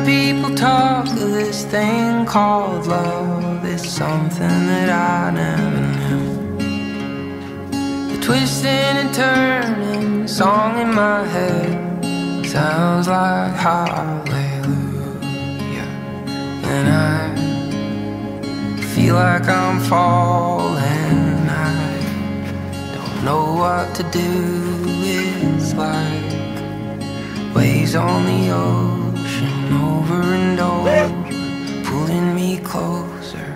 people talk of this thing called love. It's something that I never knew. The twisting and turning song in my head sounds like hallelujah. And I feel like I'm falling. I don't know what to do. It's like waves on the ocean, over and over, pulling me closer.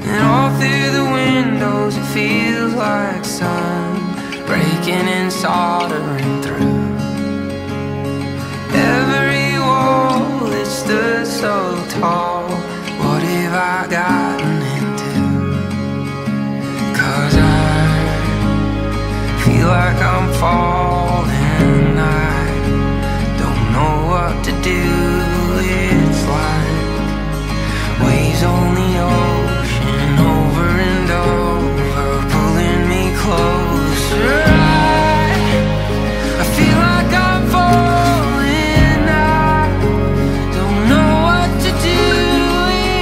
And all through the windows it feels like sun breaking and soldering through every wall that stood so tall. What have I gotten into? 'Cause I feel like I'm falling. I don't know what to do. It's like waves on the ocean, over and over, pulling me closer. I feel like I'm falling. I don't know what to do.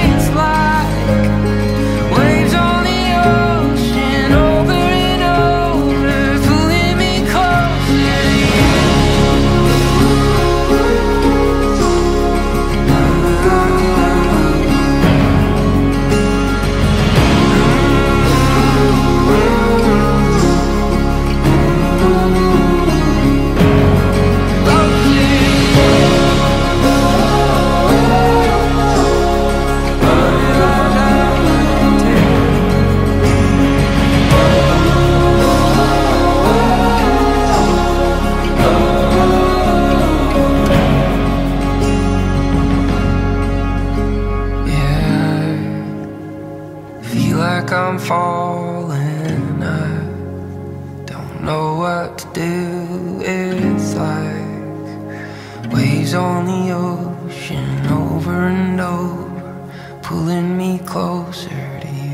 It's like waves on the ocean, over and over, pulling me closer to you. Like I'm falling. I don't know what to do. It's like waves on the ocean, over and over, pulling me closer to you.